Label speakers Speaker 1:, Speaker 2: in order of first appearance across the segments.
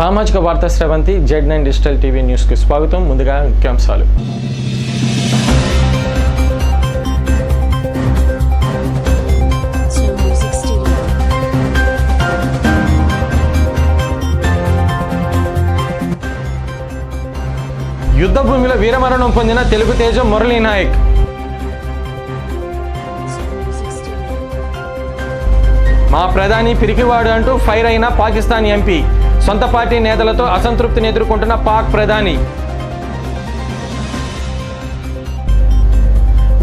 Speaker 1: సామాజిక వార్తా స్రవంతి Z9 digital TV న్యూస్కి స్వాగతం. ముందుగా ముఖ్యాంశాలు. యుద్ధ భూమిలో వీరమరణం పొందిన తెలుగు తేజం మురళీ నాయక్. మా ప్రధాని పిరికివాడు అంటూ ఫైర్ అయిన పాకిస్తాన్ ఎంపీ. సొంత పార్టీ నేతలతో అసంతృప్తిని ఎదుర్కొంటున్న పాక్ ప్రధాని.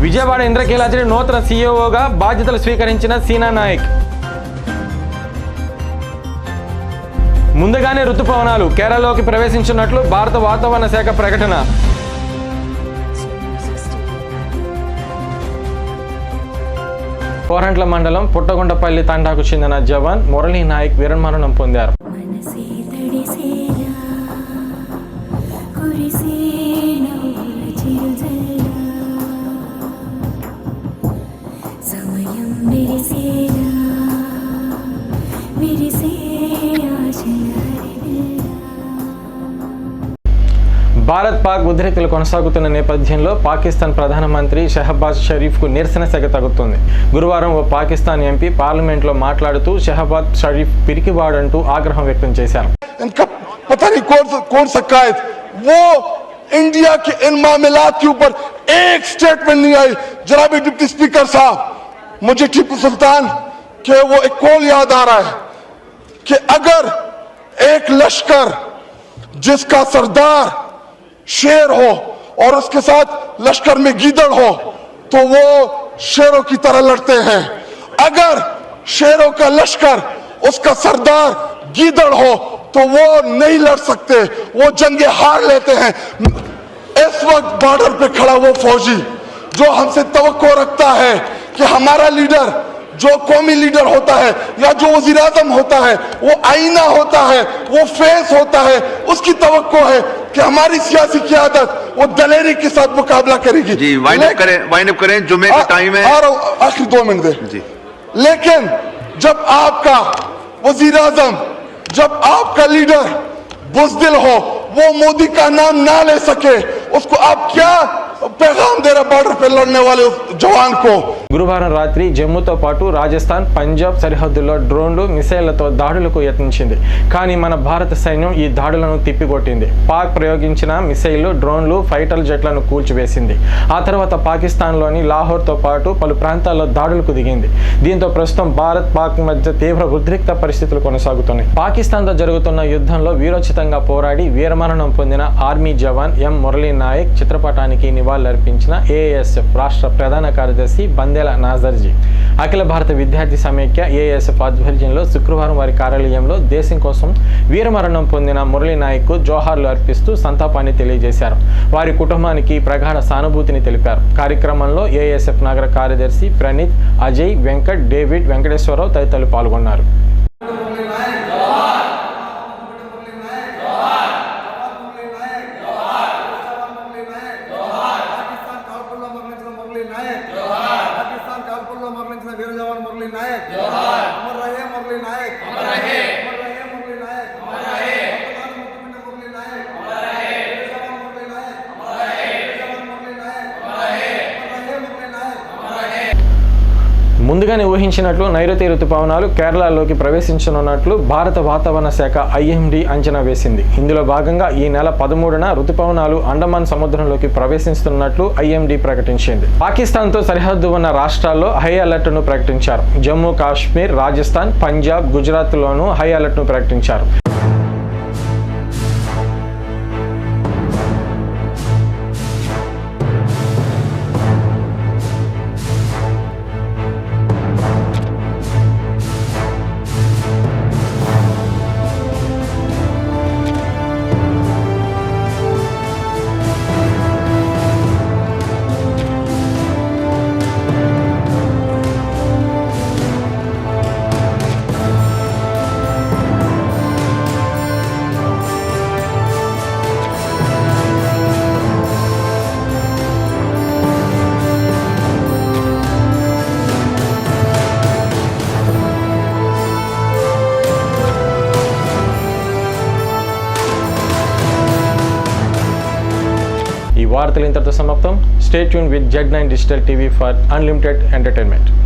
Speaker 1: విజయవాడ ఇంద్రకీలాద్రి నూతన సీఈఓగా బాధ్యతలు స్వీకరించిన సీనా నాయక్. ముందుగానే రుతుపవనాలు కేరళలోకి ప్రవేశించినట్లు భారత వాతావరణ శాఖ ప్రకటన. కోరంట్ల మండలం పుట్టగుండపల్లి తండాకు చెందిన జవాన్ మురళీ నాయక్ వీరమరణం పొందారు. భారత్ పాక్ ఉద్రిక్తలు కొనసాగుతున్న నేపథ్యంలో పాకిస్తాన్ ప్రధానమంత్రి షహబాజ్ షరీఫ్కు నిరసన సెగ తగ్గుతుంది. గురువారం ఓ పాకిస్తాన్ ఎంపీ పార్లమెంట్లో మాట్లాడుతూ షహబాజ్ షరీఫ్ పిరికివాడంటూ ఆగ్రహం వ్యక్తం చేశారు.
Speaker 2: इंडिया के इन मामलात के ऊपर एक स्टेटमेंट नहीं आई. जनाब डिप्टी स्पीकर साहब, मुझे टीपू सुल्तान के वो एक कॉल याद आ रहा है कि अगर एक लश्कर जिसका सरदार शेर हो और उसके साथ लश्कर में गीदड़ हो तो वो शेरों की तरह लड़ते हैं. अगर शेरों का लश्कर उसका सरदार गीदड़ हो तो वो नहीं लड़ सकते, वो जंगे हार लेते हैं. इस वक्त बॉर्डर पे खड़ा वो फौजी जो हमसे तवक्को रखता है कि हमारा लीडर जो कौमी लीडर होता है या जो वज़ीर आज़म होता है वो आईना होता है, वो फेस होता है, उसकी तवक्को है कि हमारी सियासी क़यादत वो दलेरी के साथ मुकाबला करेगी.
Speaker 3: जी वाइंड अप करें, जुम्मे का टाइम है.
Speaker 2: आखिरी 2 मिनट दे
Speaker 3: जी.
Speaker 2: लेकिन जब आपका वज़ीर आज़म, जब आपका लीडर बुज़दिल हो, वो मोदी का नाम ना ले सके, उसको आप क्या पैगाम दे रहे बॉर्डर पे लड़ने वाले जवान को.
Speaker 1: గురువారం రాత్రి జమ్మూతో పాటు రాజస్థాన్, పంజాబ్ సరిహద్దుల్లో డ్రోన్లు, మిసైళ్లతో దాడులకు యత్నించింది. కానీ మన భారత సైన్యం ఈ దాడులను తిప్పికొట్టింది. పాక్ ప్రయోగించిన మిసైళ్లు, డ్రోన్లు, ఫైటర్ జెట్లను కూల్చివేసింది. ఆ తర్వాత పాకిస్తాన్లోని లాహోర్తో పాటు పలు ప్రాంతాల్లో దాడులకు దిగింది. దీంతో ప్రస్తుతం భారత్ పాక్ మధ్య తీవ్ర ఉద్రిక్త పరిస్థితులు కొనసాగుతున్నాయి. పాకిస్తాన్తో జరుగుతున్న యుద్ధంలో వీరోచితంగా పోరాడి వీరమరణం పొందిన ఆర్మీ జవాన్ ఎం మురళీ నాయక్ చిత్రపటానికి నివాళులర్పించిన ఏఎస్ఎఫ్ రాష్ట్ర ప్రధాన కార్యదర్శి బందేల నాజర్జీ. అఖిల భారత విద్యార్థి సమైక్య ఏఎస్ఎఫ్ ఆధ్వర్యంలో శుక్రవారం వారి కార్యాలయంలో దేశం కోసం వీరమరణం పొందిన మురళీ నాయక్కు జోహార్లు అర్పిస్తూ సంతాపాన్ని తెలియజేశారు. వారి కుటుంబానికి ప్రగాఢ సానుభూతిని తెలిపారు. కార్యక్రమంలో ఏఎస్ఎఫ్ నగర కార్యదర్శి ప్రణీత్, అజయ్, వెంకట్, డేవిడ్, వెంకటేశ్వరరావు తదితరులు పాల్గొన్నారు. ముందుగానే ఊహించినట్లు నైరుతి రుతుపవనాలు కేరళలోకి ప్రవేశించనున్నట్లు భారత వాతావరణ శాఖ IMD అంచనా వేసింది. ఇందులో భాగంగా ఈ నెల 13న రుతుపవనాలు అండమాన్ సముద్రంలోకి ప్రవేశిస్తున్నట్లు IMD ప్రకటించింది. పాకిస్తాన్తో సరిహద్దు ఉన్న రాష్ట్రాల్లో హై అలర్ట్ను ప్రకటించారు. జమ్మూ కాశ్మీర్, రాజస్థాన్, పంజాబ్, గుజరాత్లోనూ హై అలర్ట్ను ప్రకటించారు. వార్తలు ఇంతటితో సమాప్తం. Stay tune with Z9 digital TV for unlimited entertainment.